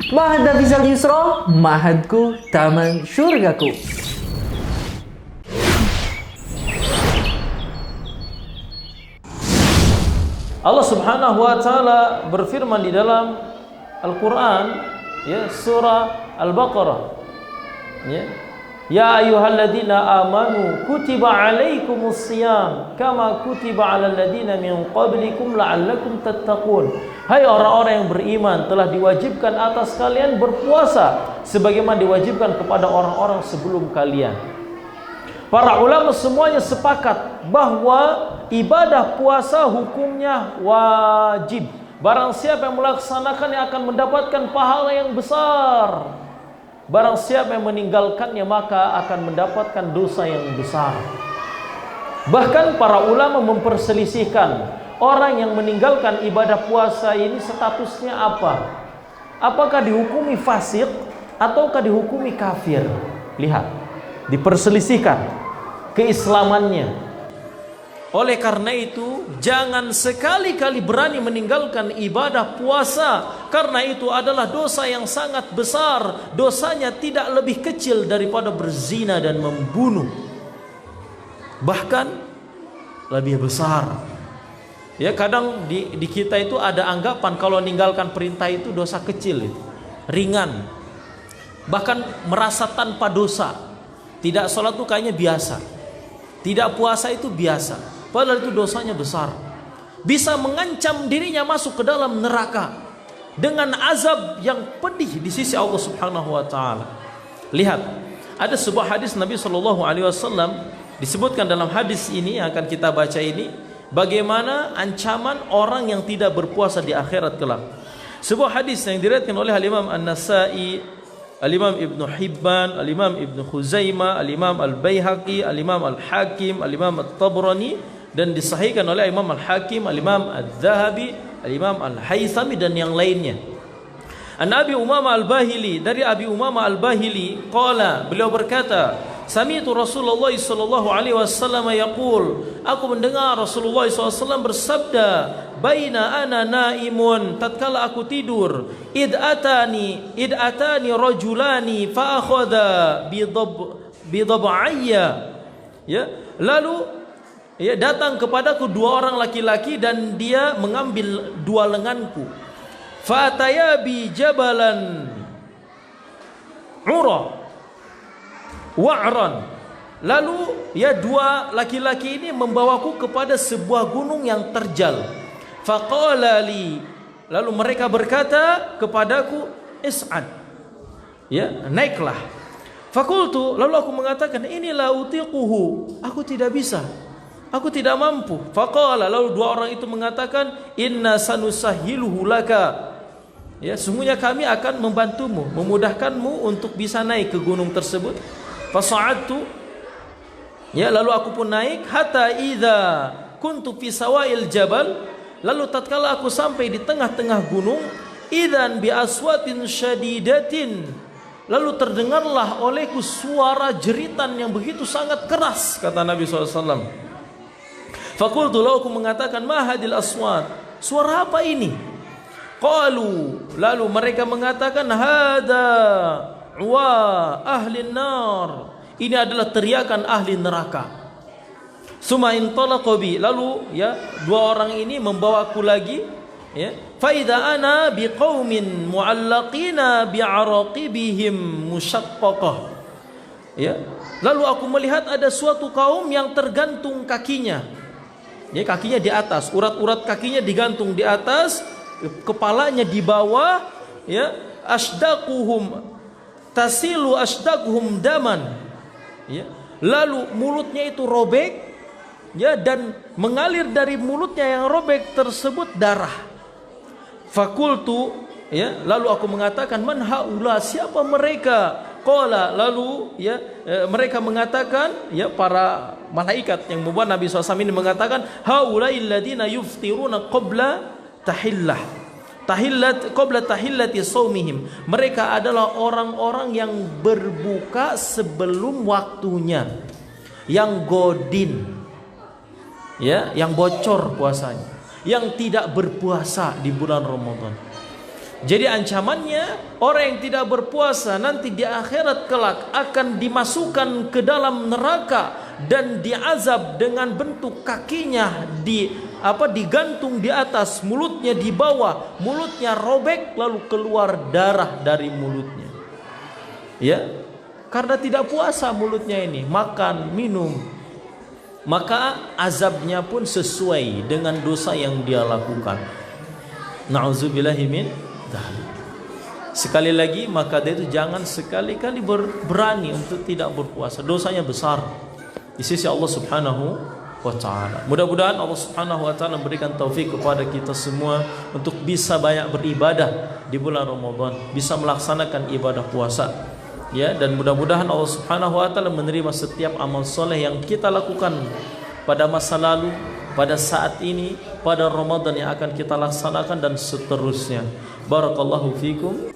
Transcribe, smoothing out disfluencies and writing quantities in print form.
Mahad Nafisal Yusra, mahadku, taman syurgaku. Allah Subhanahu wa taala berfirman di dalam Al-Qur'an, ya, surah Al-Baqarah, ya. Ya ayyuhalladzina amanu kutiba alaikumus shiyam kama kutiba alal ladzina min qablikum la'allakum tattaqun. Hai orang-orang yang beriman, telah diwajibkan atas kalian berpuasa sebagaimana diwajibkan kepada orang-orang sebelum kalian. Para ulama semuanya sepakat bahwa ibadah puasa hukumnya wajib. Barang siapa yang melaksanakannya akan mendapatkan pahala yang besar. Barang siapa yang meninggalkannya maka akan mendapatkan dosa yang besar. Bahkan para ulama memperselisihkan orang yang meninggalkan ibadah puasa ini statusnya apa? Apakah dihukumi fasik ataukah dihukumi kafir? Lihat, diperselisihkan keislamannya. Oleh karena itu, jangan sekali-kali berani meninggalkan ibadah puasa, karena itu adalah dosa yang sangat besar. Dosanya tidak lebih kecil daripada berzina dan membunuh, bahkan lebih besar. Ya, kadang di kita itu ada anggapan kalau meninggalkan perintah itu dosa kecil, ringan, bahkan merasa tanpa dosa. Tidak sholat itu kayaknya biasa, tidak puasa itu biasa. Padahal itu dosanya besar, bisa mengancam dirinya masuk ke dalam neraka dengan azab yang pedih di sisi Allah Subhanahu wa taala. Lihat, ada sebuah hadis Nabi sallallahu alaihi wasallam, disebutkan dalam hadis ini yang akan kita baca ini, bagaimana ancaman orang yang tidak berpuasa di akhirat kelak. Sebuah hadis yang diriwayatkan oleh Al-Imam An-Nasa'i, Al-Imam Ibn Hibban, Al-Imam Ibn Khuzaimah, Al-Imam Al-Baihaqi, Al-Imam Al-Hakim, Al-Imam At-Tabrani, dan disahihkan oleh Imam Al-Hakim, Al-Imam Al-Zahabi, Al-Imam Al-Haythami dan yang lainnya. An Abi Umamah Al-Bahili, dari Abi Umamah Al-Bahili qala, beliau berkata, sami'tu Rasulullah sallallahu alaihi wasallam yaqul, aku mendengar Rasulullah SAW bersabda, baina ana naimun, tatkala aku tidur, id atani rajulani fa akhadha bidab'ayya, ya, lalu ya, datang kepadaku dua orang laki-laki dan dia mengambil dua lenganku. Fataya bi jabalan ura wa'ran. Lalu ya, dua laki-laki ini membawaku kepada sebuah gunung yang terjal. Faqala li, lalu mereka berkata kepadaku, is'ad, ya, naiklah. Fakultu, lalu aku mengatakan, inilah utiquhu, aku tidak bisa, aku tidak mampu. Faqala, lalu dua orang itu mengatakan, inna sanusahiluhu laka, ya, sungguhnya kami akan membantumu, memudahkanmu untuk bisa naik ke gunung tersebut. Fasa'adtu, ya, lalu aku pun naik. Hatta idza kuntu fi sawail jabal, lalu tatkala aku sampai di tengah-tengah gunung, idzan bi aswatin syadidatin, lalu terdengarlah olehku suara jeritan yang begitu sangat keras, kata Nabi SAW. Fakultu, lalu aku mengatakan, ma hadil aswat, suara apa ini? Qalu, lalu mereka mengatakan, hada wa ahli nar, ini adalah teriakan ahli neraka. Suma intalaqa bi, lalu ya, dua orang ini membawaku lagi, ya, fa idza ana biqaumin mu'allaqina bi'araqibihim musyaqqaqah, ya, lalu aku melihat ada suatu kaum yang tergantung kakinya, ya, kakinya di atas, urat-urat kakinya digantung di atas, kepalanya di bawah, ya, asdaquhum tasilu asdaquhum daman, ya, lalu mulutnya itu robek, ya, dan mengalir dari mulutnya yang robek tersebut darah. Fakultu, ya, lalu aku mengatakan, man haula, siapa mereka? Qala, lalu ya, mereka mengatakan, ya, para malaikat yang membuat Nabi SAW ini mengatakan, haulail ladina yuftiruna qabla qabla tahillati shaumihim, mereka adalah orang-orang yang berbuka sebelum waktunya, yang godin, ya, yang bocor puasanya, yang tidak berpuasa di bulan Ramadan. Jadi ancamannya, orang yang tidak berpuasa nanti di akhirat kelak akan dimasukkan ke dalam neraka dan diazab dengan bentuk kakinya digantung di atas, mulutnya di bawah, mulutnya robek lalu keluar darah dari mulutnya. Ya, karena tidak puasa mulutnya ini, makan, minum, maka azabnya pun sesuai dengan dosa yang dia lakukan. Na'udzubillahi min dzalik. Sekali lagi, maka dia itu jangan sekali-kali berani untuk tidak berpuasa. Dosanya besar di sisi Allah Subhanahu wa taala. Mudah-mudahan Allah Subhanahu wa taala memberikan taufik kepada kita semua untuk bisa banyak beribadah di bulan Ramadan, bisa melaksanakan ibadah puasa. Ya, dan mudah-mudahan Allah Subhanahu wa taala menerima setiap amal soleh yang kita lakukan pada masa lalu, pada saat ini, pada Ramadan yang akan kita laksanakan dan seterusnya. Barakallahu fikum.